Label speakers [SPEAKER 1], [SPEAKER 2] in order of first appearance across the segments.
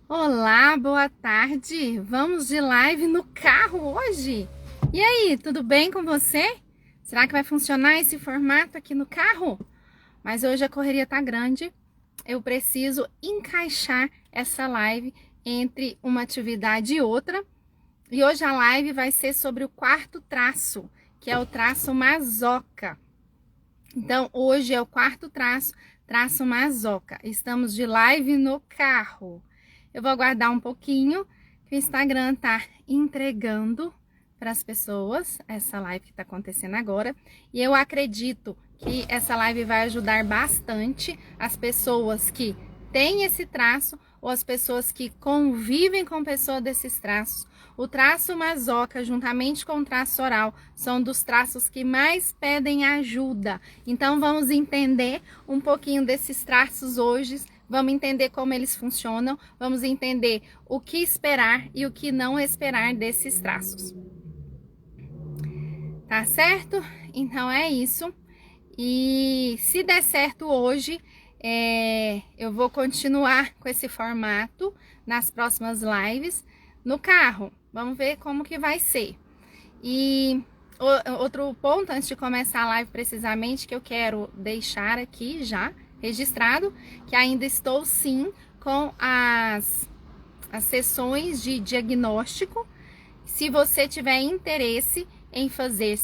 [SPEAKER 1] Olá, boa tarde. Vamos de live no carro hoje? E aí, tudo bem com você? Será que vai funcionar esse formato aqui no carro? Mas hoje a correria tá grande. Eu preciso encaixar essa live entre uma atividade e outra. E hoje a live vai ser sobre o quarto traço, que é o traço mazoca. Então, hoje é o quarto traço, traço mazoca. Estamos de live no carro. Eu vou aguardar um pouquinho, que o Instagram tá entregando para as pessoas essa live que está acontecendo agora. E eu acredito que essa live vai ajudar bastante as pessoas que têm esse traço ou as pessoas que convivem com pessoas desses traços. O traço mazoca, juntamente com o traço oral, são dos traços que mais pedem ajuda. Então, vamos entender um pouquinho desses traços hoje. Vamos entender como eles funcionam, vamos entender o que esperar e o que não esperar desses traços. Tá certo? Então é isso. E se der certo hoje, eu vou continuar com esse formato nas próximas lives no carro. Vamos ver como que vai ser. E outro ponto, antes de começar a live precisamente, que eu quero deixar aqui já registrado, que ainda estou sim com as sessões de diagnóstico. Se você tiver interesse em fazer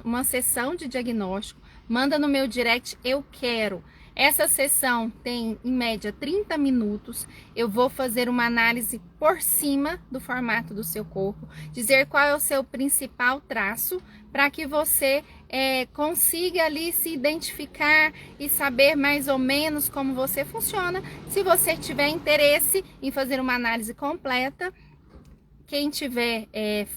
[SPEAKER 1] uma sessão de diagnóstico, manda no meu direct, eu quero. Essa sessão tem em média 30 minutos. Eu vou fazer uma análise por cima do formato do seu corpo, dizer qual é o seu principal traço, para que você consiga ali se identificar e saber mais ou menos como você funciona. Se você tiver interesse em fazer uma análise completa, quem tiver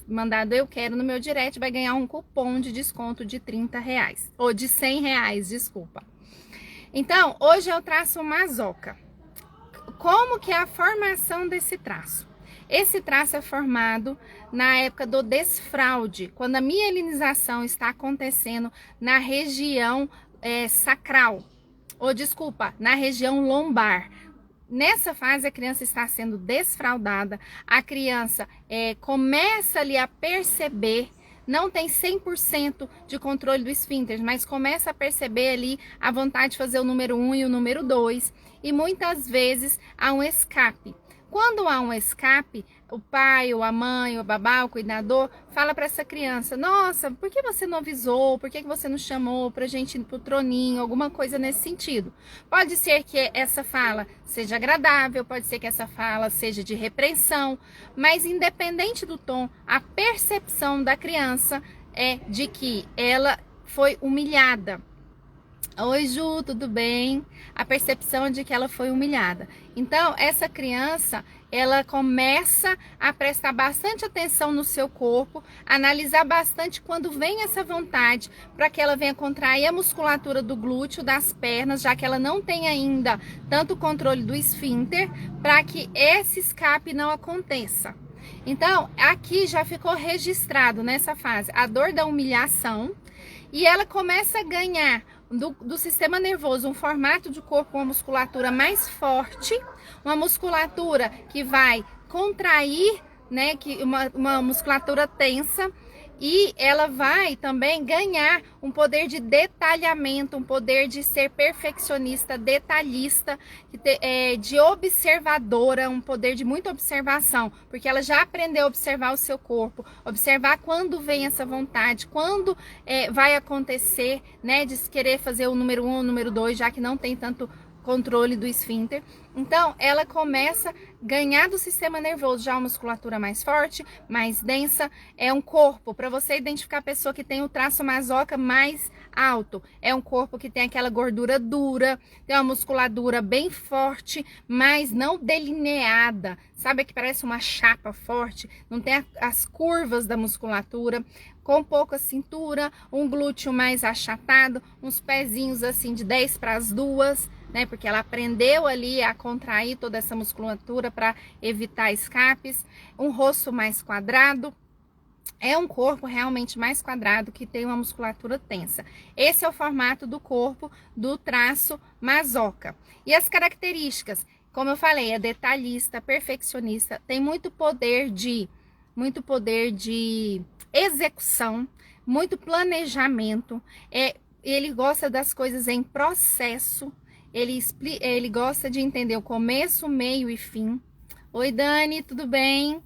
[SPEAKER 1] mandado eu quero no meu direct vai ganhar um cupom de desconto de R$30, ou de R$100, desculpa. Então, hoje eu traço mazoca. Como que é a formação desse traço? Esse traço é formado na época do desfraude, quando a mielinização está acontecendo na região sacral, ou desculpa, na região lombar. Nessa fase a criança está sendo desfraudada, a criança começa ali a perceber, não tem 100% de controle do esfíncter, mas começa a perceber ali a vontade de fazer o número 1 e o número 2, e muitas vezes há um escape. Quando há um escape, o pai, ou a mãe, ou o babá, o cuidador, fala para essa criança: nossa, por que você não avisou? Por que você não chamou pra gente ir pro troninho? Alguma coisa nesse sentido. Pode ser que essa fala seja agradável, pode ser que essa fala seja de repreensão, mas independente do tom, a percepção da criança é de que ela foi humilhada. Oi, Ju, tudo bem? A percepção de que ela foi humilhada. Então, essa criança, ela começa a prestar bastante atenção no seu corpo, analisar bastante quando vem essa vontade, para que ela venha contrair a musculatura do glúteo, das pernas, já que ela não tem ainda tanto controle do esfíncter, para que esse escape não aconteça. Então, aqui já ficou registrado nessa fase a dor da humilhação, e ela começa a ganhar do sistema nervoso um formato de corpo com uma musculatura mais forte, uma musculatura que vai contrair, né, uma musculatura tensa, e ela vai também ganhar um poder de detalhamento, um poder de ser perfeccionista, detalhista, de observadora, um poder de muita observação, porque ela já aprendeu a observar o seu corpo, observar quando vem essa vontade, quando vai acontecer, né, de querer fazer o número 1 ou o número 2, já que não tem tanto controle do esfíncter. Então, ela começa a ganhar do sistema nervoso já uma musculatura mais forte, mais densa. É um corpo, para você identificar a pessoa que tem o traço mazoca mais alto, é um corpo que tem aquela gordura dura, tem uma musculatura bem forte, mas não delineada, sabe, que parece uma chapa forte, não tem as curvas da musculatura, com pouca cintura, um glúteo mais achatado, uns pezinhos assim de 10 para as 2, né? Porque ela aprendeu ali a contrair toda essa musculatura para evitar escapes, um rosto mais quadrado. É um corpo realmente mais quadrado, que tem uma musculatura tensa. Esse é o formato do corpo do traço mazoca. E as características: Como eu falei, é detalhista, perfeccionista, tem muito poder de execução, muito planejamento, ele gosta das coisas em processo, ele gosta de entender o começo, meio e fim. Oi, Dani, tudo bem?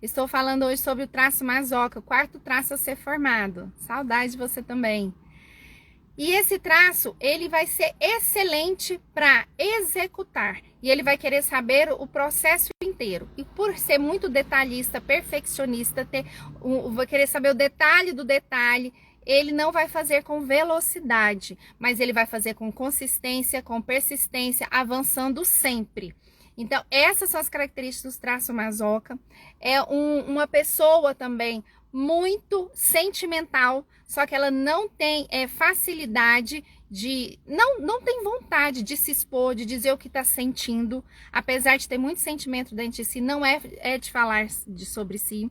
[SPEAKER 1] Estou falando hoje sobre o traço masoca, o quarto traço a ser formado. Saudade de você também. E esse traço, ele vai ser excelente para executar. E ele vai querer saber o processo inteiro. E por ser muito detalhista, perfeccionista, vai querer saber o detalhe do detalhe, ele não vai fazer com velocidade, mas ele vai fazer com consistência, com persistência, avançando sempre. Então, essas são as características do traço masoca. É uma pessoa também muito sentimental, só que ela não tem facilidade de... Não tem vontade de se expor, de dizer o que está sentindo. Apesar de ter muito sentimento dentro de si, não é de falar sobre si.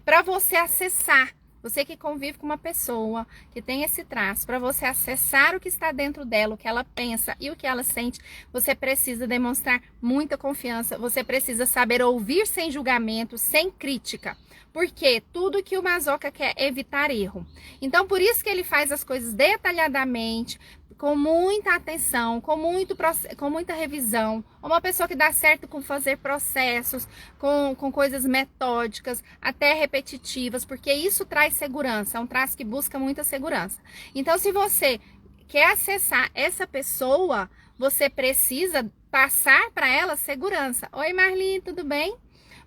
[SPEAKER 1] Para você acessar, você que convive com uma pessoa que tem esse traço, para você acessar o que está dentro dela, o que ela pensa e o que ela sente, você precisa demonstrar muita confiança, você precisa saber ouvir sem julgamento, sem crítica. Porque tudo que o masoca quer é evitar erro. Então, por isso que ele faz as coisas detalhadamente, com muita atenção, com muita revisão. Uma pessoa que dá certo com fazer processos, com coisas metódicas, até repetitivas, porque isso traz segurança, é um traço que busca muita segurança. Então, se você quer acessar essa pessoa, você precisa passar para ela segurança. Oi, Marli, tudo bem?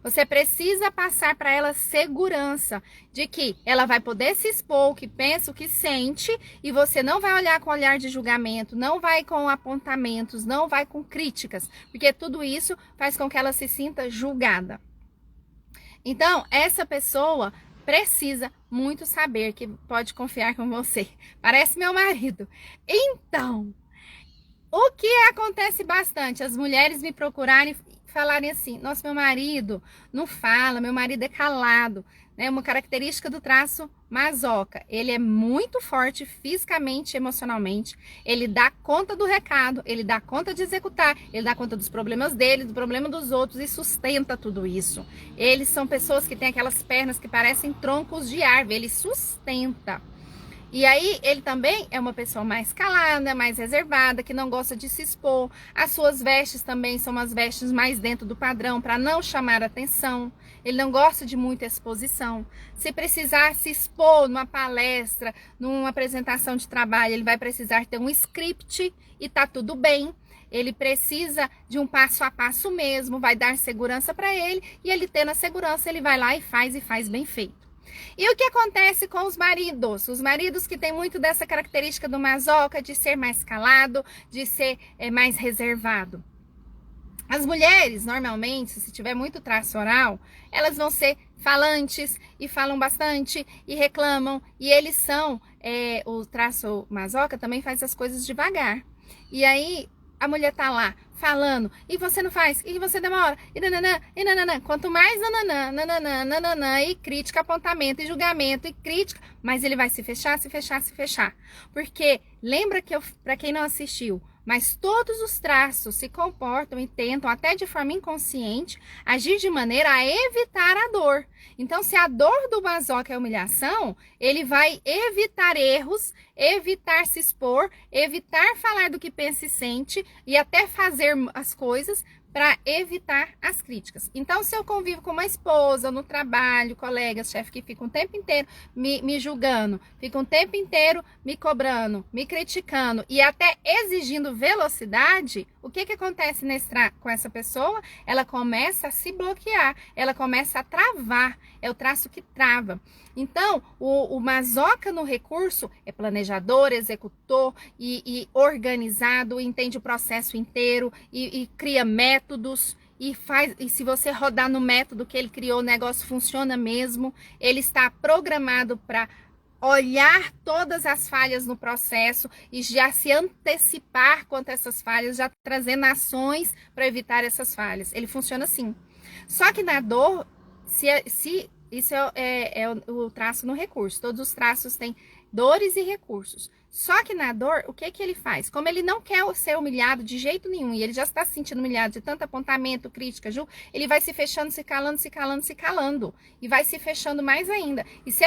[SPEAKER 1] Você precisa passar para ela segurança de que ela vai poder se expor, o que pensa, o que sente, e você não vai olhar com olhar de julgamento, não vai com apontamentos, não vai com críticas, porque tudo isso faz com que ela se sinta julgada. Então, essa pessoa precisa muito saber que pode confiar com você. Parece meu marido. Então, o que acontece bastante? As mulheres me procurarem falarem assim, nossa, meu marido não fala, meu marido é calado, né? Uma característica do traço masoca, ele é muito forte fisicamente, emocionalmente, ele dá conta do recado, ele dá conta de executar, ele dá conta dos problemas dele, do problema dos outros e sustenta tudo isso. Eles são pessoas que têm aquelas pernas que parecem troncos de árvore, ele sustenta. E aí, ele também é uma pessoa mais calada, mais reservada, que não gosta de se expor. As suas vestes também são umas vestes mais dentro do padrão, para não chamar atenção. Ele não gosta de muita exposição. Se precisar se expor numa palestra, numa apresentação de trabalho, ele vai precisar ter um script e tá tudo bem. Ele precisa de um passo a passo mesmo, vai dar segurança para ele. E ele tendo a segurança, ele vai lá e faz bem feito. E o que acontece com os maridos? Os maridos que têm muito dessa característica do masoca, de ser mais calado, de ser mais reservado. As mulheres, normalmente, se tiver muito traço oral, elas vão ser falantes e falam bastante e reclamam. E eles são, o traço masoca também faz as coisas devagar. E aí, a mulher tá lá falando, e você não faz, e você demora, e nananã, e nananã. Quanto mais nananã, nananã, nananã, e crítica, apontamento, e julgamento, e crítica, mas ele vai se fechar, se fechar, se fechar. Porque, lembra que para quem não assistiu, mas todos os traços se comportam e tentam, até de forma inconsciente, agir de maneira a evitar a dor. Então, se a dor do masoca é humilhação, ele vai evitar erros, evitar se expor, evitar falar do que pensa e sente e até fazer as coisas para evitar as críticas. Então, se eu convivo com uma esposa, no trabalho, colegas, chefe que fica um tempo inteiro me julgando, fica um tempo inteiro me cobrando, me criticando e até exigindo velocidade, o que acontece com essa pessoa? Ela começa a se bloquear, ela começa a travar, é o traço que trava. Então, o masoca no recurso é planejador, executor e organizado, entende o processo inteiro e cria métodos e se você rodar no método que ele criou, o negócio funciona mesmo. Ele está programado para olhar todas as falhas no processo e já se antecipar quanto a essas falhas, já trazendo ações para evitar essas falhas. Ele funciona assim. Só que na dor, isso é o traço no recurso. Todos os traços têm dores e recursos. Só que na dor, o que ele faz? Como ele não quer ser humilhado de jeito nenhum, e ele já está se sentindo humilhado de tanto apontamento, crítica, ele vai se fechando, se calando, se calando, se calando. E vai se fechando mais ainda. E se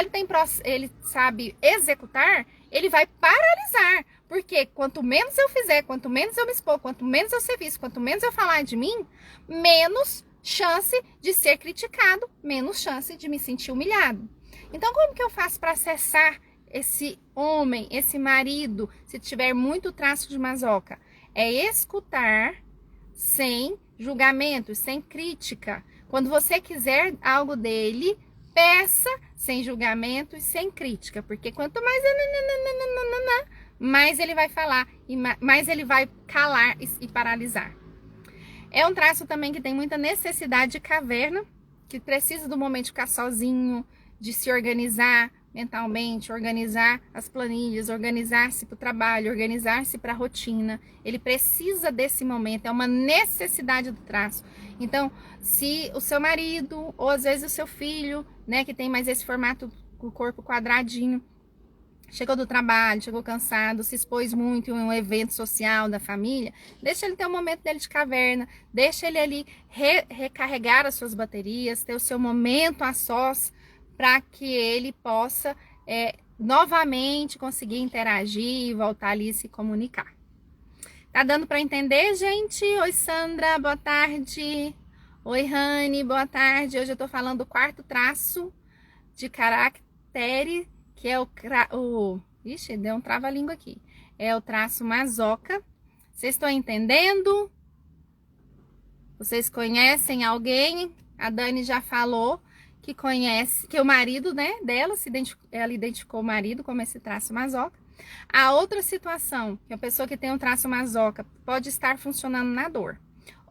[SPEAKER 1] ele sabe executar, ele vai paralisar. Porque quanto menos eu fizer, quanto menos eu me expor, quanto menos eu ser visto, quanto menos eu falar de mim, menos chance de ser criticado, menos chance de me sentir humilhado. Então, como que eu faço para acessar esse homem, esse marido, se tiver muito traço de masoca? É escutar sem julgamento, sem crítica. Quando você quiser algo dele, peça sem julgamento e sem crítica, porque quanto mais ele vai falar, e mais ele vai calar e paralisar. É um traço também que tem muita necessidade de caverna, que precisa do momento de ficar sozinho, de se organizar mentalmente, organizar as planilhas, organizar-se para o trabalho, organizar-se para a rotina. Ele precisa desse momento, é uma necessidade do traço. Então, se o seu marido, ou às vezes o seu filho, né, que tem mais esse formato, o corpo quadradinho, chegou do trabalho, chegou cansado, se expôs muito em um evento social da família, deixa ele ter um momento dele de caverna, deixa ele ali recarregar as suas baterias, ter o seu momento a sós, para que ele possa novamente conseguir interagir e voltar ali a se comunicar. Tá dando para entender, gente? Oi, Sandra, boa tarde. Oi, Rani, boa tarde. Hoje eu tô falando do quarto traço de caractere, que é Ixi, deu um trava-língua aqui. É o traço masoca. Vocês estão entendendo? Vocês conhecem alguém? A Dani já falou que conhece, que o marido, né, dela, ela identificou o marido como esse traço masoca. A outra situação, que a pessoa que tem um traço masoca pode estar funcionando na dor.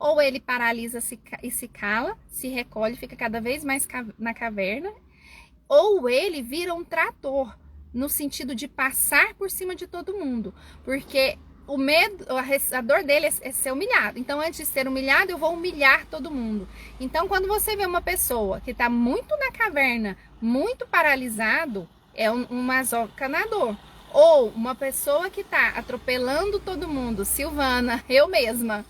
[SPEAKER 1] Ou ele paralisa e se cala, se recolhe, fica cada vez mais na caverna. Ou ele vira um trator, no sentido de passar por cima de todo mundo. Porque o medo, a dor dele é ser humilhado. Então, antes de ser humilhado, eu vou humilhar todo mundo. Então, quando você vê uma pessoa que está muito na caverna, muito paralisado, é um masoca na dor. Ou uma pessoa que está atropelando todo mundo. Silvana, eu mesma.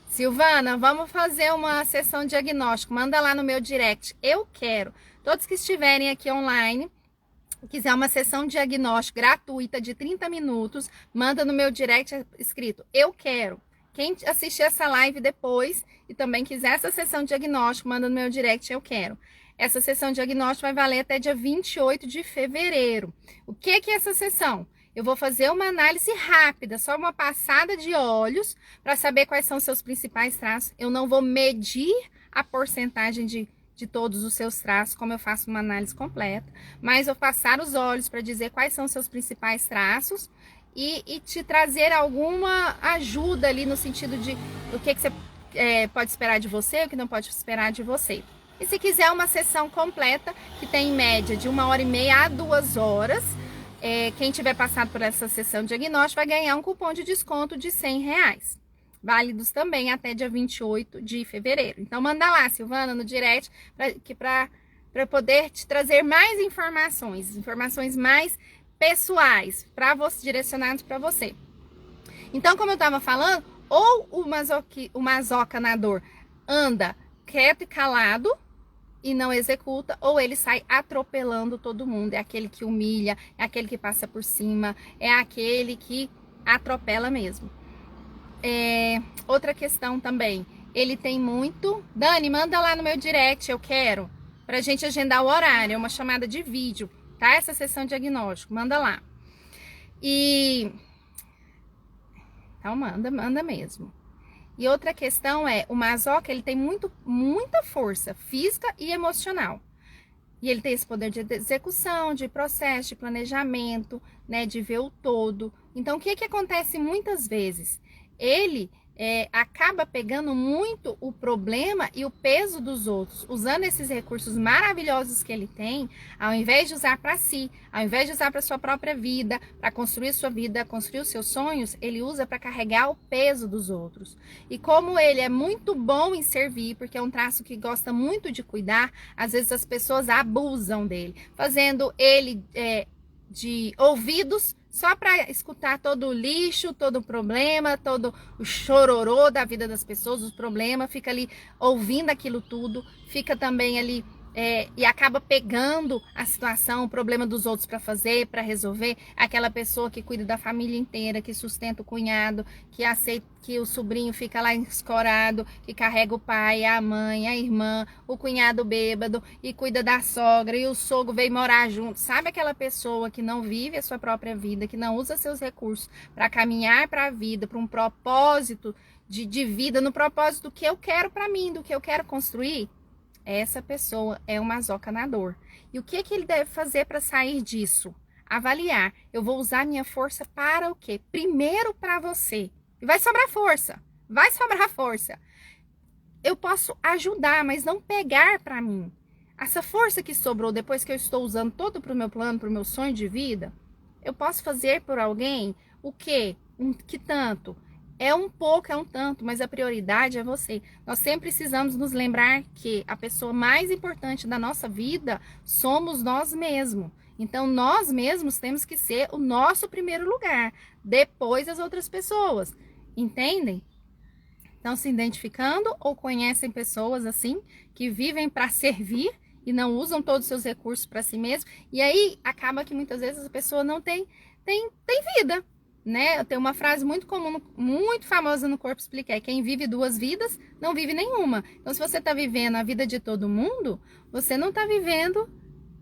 [SPEAKER 1] Silvana, vamos fazer uma sessão diagnóstico. Manda lá no meu direct. Eu quero. Todos que estiverem aqui online, quiser uma sessão diagnóstico gratuita de 30 minutos, manda no meu direct escrito, eu quero. Quem assistir essa live depois e também quiser essa sessão diagnóstico, manda no meu direct, eu quero. Essa sessão diagnóstico vai valer até dia 28 de fevereiro. O que é essa sessão? Eu vou fazer uma análise rápida, só uma passada de olhos, para saber quais são os seus principais traços. Eu não vou medir a porcentagem de todos os seus traços, como eu faço uma análise completa, mas eu passar os olhos para dizer quais são os seus principais traços e te trazer alguma ajuda ali no sentido de o que você pode esperar de você, o que não pode esperar de você. E se quiser uma sessão completa, que tem em média de 1h30 a 2 horas, quem tiver passado por essa sessão diagnóstica vai ganhar um cupom de desconto de R$100. Válidos também até dia 28 de fevereiro. Então, manda lá, Silvana, no direct, para poder te trazer mais informações mais pessoais, direcionadas para você. Então, como eu estava falando, ou o masoca na dor anda quieto e calado e não executa, ou ele sai atropelando todo mundo. É aquele que humilha, é aquele que passa por cima, é aquele que atropela mesmo. Outra questão também, ele tem muito... Dani, manda lá no meu direct, eu quero, pra gente agendar o horário, é uma chamada de vídeo, tá? Essa sessão diagnóstico, manda lá. Então manda mesmo. E outra questão o masoca, ele tem muita força física e emocional. E ele tem esse poder de execução, de processo, de planejamento, né, de ver o todo. Então, o que acontece muitas vezes? Ele acaba pegando muito o problema e o peso dos outros, usando esses recursos maravilhosos que ele tem, ao invés de usar para si, ao invés de usar para sua própria vida, para construir sua vida, construir os seus sonhos, ele usa para carregar o peso dos outros. E como ele é muito bom em servir, porque é um traço que gosta muito de cuidar, às vezes as pessoas abusam dele, fazendo ele de ouvidos só para escutar todo o lixo, todo o problema, todo o chororô da vida das pessoas, os problemas, fica ali ouvindo aquilo tudo, fica também ali e acaba pegando a situação, o problema dos outros para fazer, para resolver. Aquela pessoa que cuida da família inteira, que sustenta o cunhado, que aceita que o sobrinho fica lá escorado, que carrega o pai, a mãe, a irmã, o cunhado bêbado e cuida da sogra e o sogro veio morar junto. Sabe aquela pessoa que não vive a sua própria vida, que não usa seus recursos para caminhar para a vida, para um propósito de vida, no propósito do que eu quero para mim, do que eu quero construir? Essa pessoa é uma masoca na dor. E o que ele deve fazer para sair disso? Avaliar. Eu vou usar minha força para o quê? Primeiro para você. E vai sobrar força. Vai sobrar força. Eu posso ajudar, mas não pegar para mim. Essa força que sobrou depois que eu estou usando todo para o meu plano, para o meu sonho de vida, eu posso fazer por alguém o quê? Que tanto? É um pouco, é um tanto, mas a prioridade é você. Nós sempre precisamos nos lembrar que a pessoa mais importante da nossa vida somos nós mesmos. Então, nós mesmos temos que ser o nosso primeiro lugar, depois as outras pessoas. Entendem? Estão se identificando ou conhecem pessoas assim, que vivem para servir e não usam todos os seus recursos para si mesmo? E aí, acaba que muitas vezes a pessoa não tem vida. Né? Tem uma frase muito comum, muito famosa no Corpo Expliquei: quem vive duas vidas não vive nenhuma. Então, se você está vivendo a vida de todo mundo, você não está vivendo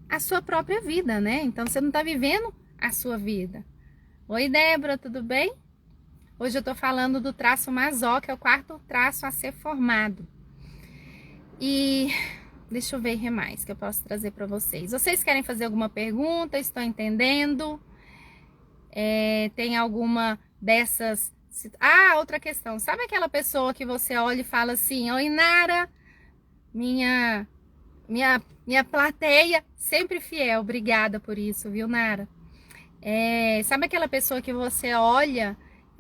[SPEAKER 1] a sua própria vida, né? Então, você não está vivendo a sua vida. Oi, Débora, tudo bem? Hoje eu estou falando do traço masoca, que é o quarto traço a ser formado. E deixa eu ver o que mais que eu posso trazer para vocês. Vocês querem fazer alguma pergunta? Estão entendendo? Tem alguma dessas... outra questão. Sabe aquela pessoa que você olha e fala assim: oi, Nara, minha plateia sempre fiel. Obrigada por isso, viu, Nara? Sabe aquela pessoa que você olha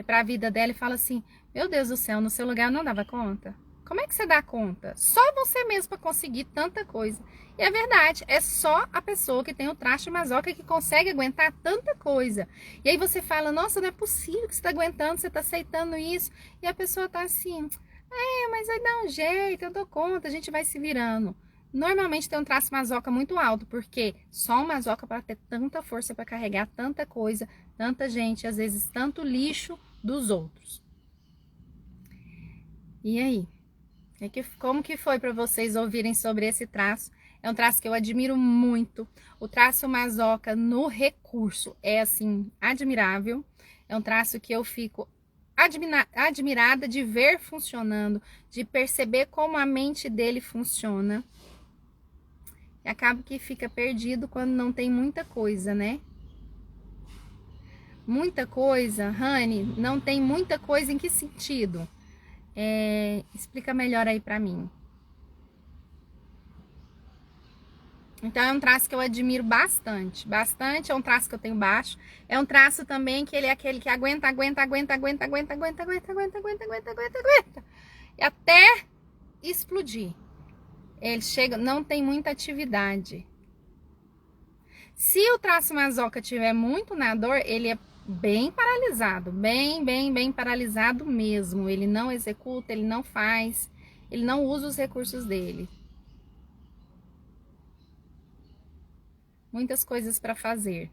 [SPEAKER 1] para a vida dela e fala assim: meu Deus do céu, no seu lugar eu não dava conta? Como é que você dá conta? Só você mesmo para conseguir tanta coisa. E é verdade, é só a pessoa que tem o traço de masoca que consegue aguentar tanta coisa. E aí você fala: nossa, não é possível que você está aguentando, você está aceitando isso. E a pessoa está assim: mas aí dá um jeito, eu dou conta, a gente vai se virando. Normalmente tem um traço masoca muito alto, porque só um masoca para ter tanta força para carregar tanta coisa, tanta gente, às vezes tanto lixo dos outros. E aí? Como que foi para vocês ouvirem sobre esse traço? É um traço que eu admiro muito. O traço masoca no recurso é, assim, admirável. É um traço que eu fico admirada de ver funcionando, de perceber como a mente dele funciona. E acaba que fica perdido quando não tem muita coisa, né? Muita coisa, Rani, não tem muita coisa em que sentido? Explica melhor aí pra mim. Então é um traço que eu admiro bastante, é um traço que eu tenho baixo, é um traço também que ele é aquele que aguenta, e até explodir. Ele chega, não tem muita atividade. Se o traço masoca tiver muito na dor, ele é bem paralisado, bem paralisado mesmo. Ele não executa, ele não faz, ele não usa os recursos dele. Muitas coisas para fazer.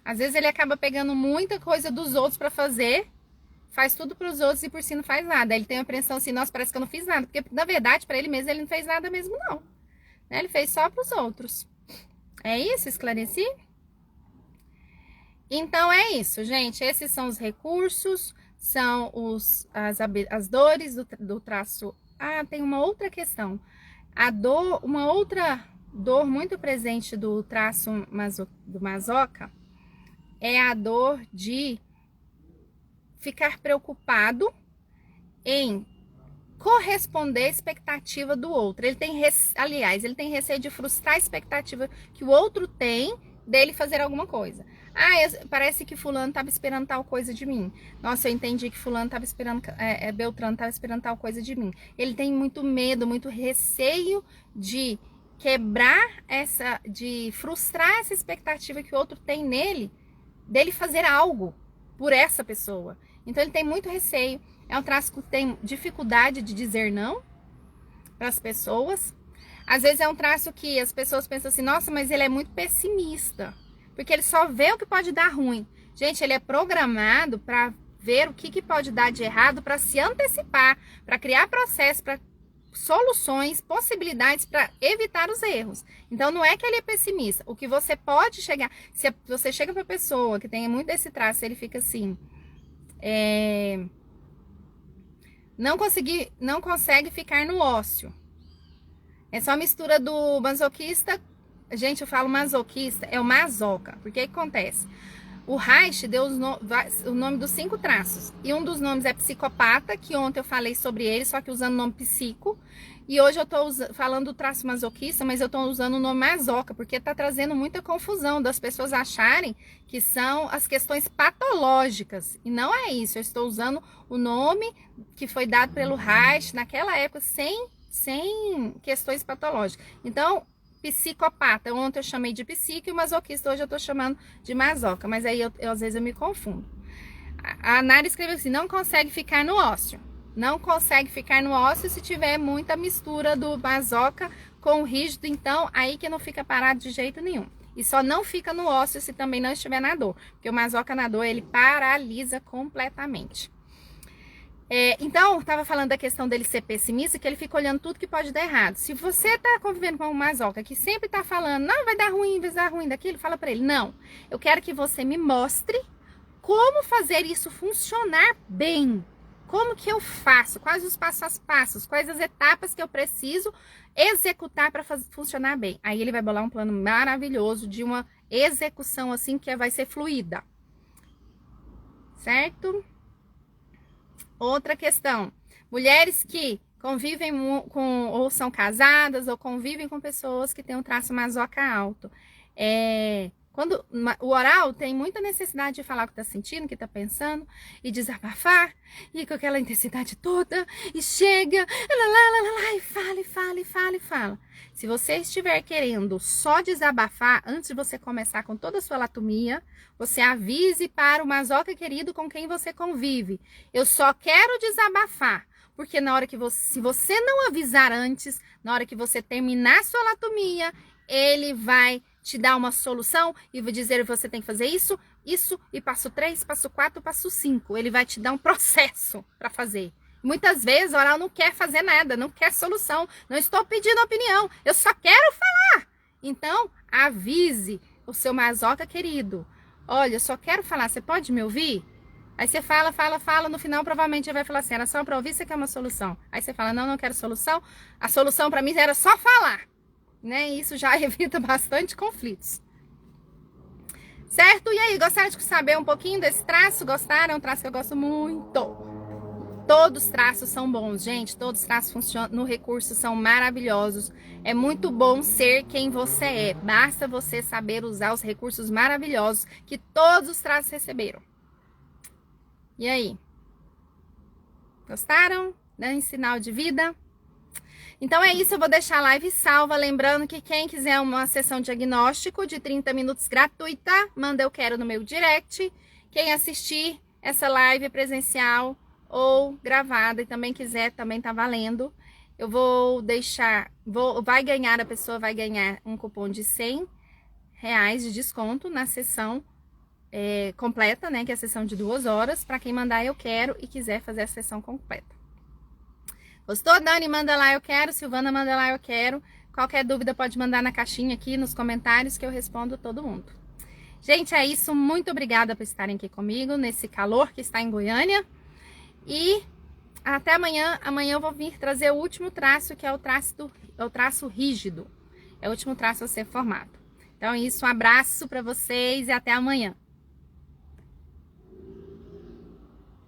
[SPEAKER 1] Às vezes ele acaba pegando muita coisa dos outros para fazer, faz tudo para os outros e por si não faz nada. Ele tem a impressão assim: nossa, parece que eu não fiz nada, porque na verdade para ele mesmo ele não fez nada mesmo não, né? Ele fez só para os outros. É isso? Esclareci? Então é isso, gente. Esses são os recursos, são as dores do traço. Tem uma outra questão. Uma outra dor muito presente do traço do masoca é a dor de ficar preocupado em corresponder à expectativa do outro. Ele tem receio de frustrar a expectativa que o outro tem dele fazer alguma coisa. Parece que fulano estava esperando tal coisa de mim. Nossa, eu entendi que fulano estava esperando, Beltrano estava esperando tal coisa de mim. Ele tem muito medo, muito receio de quebrar de frustrar essa expectativa que o outro tem nele, dele fazer algo por essa pessoa. Então ele tem muito receio, é um traço que tem dificuldade de dizer não para as pessoas. Às vezes é um traço que as pessoas pensam assim, nossa, mas ele é muito pessimista, porque ele só vê o que pode dar ruim. Gente, ele é programado para ver o que pode dar de errado, para se antecipar, para criar processos, para soluções, possibilidades para evitar os erros. Então não é que ele é pessimista. O que você pode chegar, se você chega para a pessoa que tem muito desse traço, ele fica assim, não consegue ficar no ócio. É só a mistura do masoquista. Gente, eu falo masoquista, é o masoca. Porque o que acontece? O Reich deu o nome dos 5 traços. E um dos nomes é psicopata, que ontem eu falei sobre ele, só que usando o nome psico. E hoje eu tô falando do traço masoquista, mas eu tô usando o nome masoca, porque tá trazendo muita confusão das pessoas acharem que são as questões patológicas. E não é isso. Eu estou usando o nome que foi dado pelo Reich naquela época, sem questões patológicas. Então, psicopata, ontem eu chamei de psico, e o masoquista hoje eu tô chamando de masoca, mas aí às vezes eu me confundo. A Nara escreveu assim, não consegue ficar no ócio. Não consegue ficar no ócio se tiver muita mistura do masoca com o rígido, então aí que não fica parado de jeito nenhum. E só não fica no ócio se também não estiver na dor, porque o masoca na dor, ele paralisa completamente. Então, estava falando da questão dele ser pessimista, que ele fica olhando tudo que pode dar errado. Se você está convivendo com um masoca que sempre está falando, não, vai dar ruim daquilo, fala para ele, não, eu quero que você me mostre como fazer isso funcionar bem. Como que eu faço? Quais os passos a passos? Quais as etapas que eu preciso executar para funcionar bem? Aí ele vai bolar um plano maravilhoso de uma execução assim que vai ser fluida. Certo? Outra questão, mulheres que convivem com, ou são casadas, ou convivem com pessoas que têm um traço masoca alto. Quando o oral tem muita necessidade de falar o que está sentindo, o que está pensando, e desabafar, e com aquela intensidade toda, e chega, e fala. Se você estiver querendo só desabafar, antes de você começar com toda a sua latomia, você avise para o masoca querido com quem você convive. Eu só quero desabafar, porque na hora que se você não avisar antes, na hora que você terminar sua latomia, ele vai te dar uma solução e vai dizer que você tem que fazer isso, e passo 3, passo 4, passo 5. Ele vai te dar um processo para fazer. Muitas vezes o oral não quer fazer nada, não quer solução, não estou pedindo opinião, eu só quero falar. Então, avise o seu masoca querido. Olha, eu só quero falar, você pode me ouvir? Aí você fala, no final provavelmente ele vai falar assim, era só para ouvir, você quer uma solução. Aí você fala, não quero solução, a solução para mim era só falar. Né? Isso já evita bastante conflitos. Certo? E aí, gostaram de saber um pouquinho desse traço? Gostaram? É um traço que eu gosto muito. Todos os traços são bons, gente. Todos os traços funcionam no recurso, são maravilhosos. É muito bom ser quem você é. Basta você saber usar os recursos maravilhosos que todos os traços receberam. E aí? Gostaram? Dando sinal de vida? Então é isso, eu vou deixar a live salva, lembrando que quem quiser uma sessão de diagnóstico de 30 minutos gratuita, manda eu quero no meu direct. Quem assistir essa live presencial ou gravada e também quiser, também tá valendo. Eu vou deixar, a pessoa vai ganhar um cupom de R$100 de desconto na sessão completa, né, que é a sessão de 2 horas, para quem mandar eu quero e quiser fazer a sessão completa. Gostou? Dani, manda lá eu quero. Silvana, manda lá eu quero. Qualquer dúvida pode mandar na caixinha aqui, nos comentários, que eu respondo todo mundo. Gente, é isso. Muito obrigada por estarem aqui comigo nesse calor que está em Goiânia. E até amanhã. Amanhã eu vou vir trazer o último traço, que é o traço rígido. É o último traço a ser formado. Então é isso. Um abraço para vocês e até amanhã.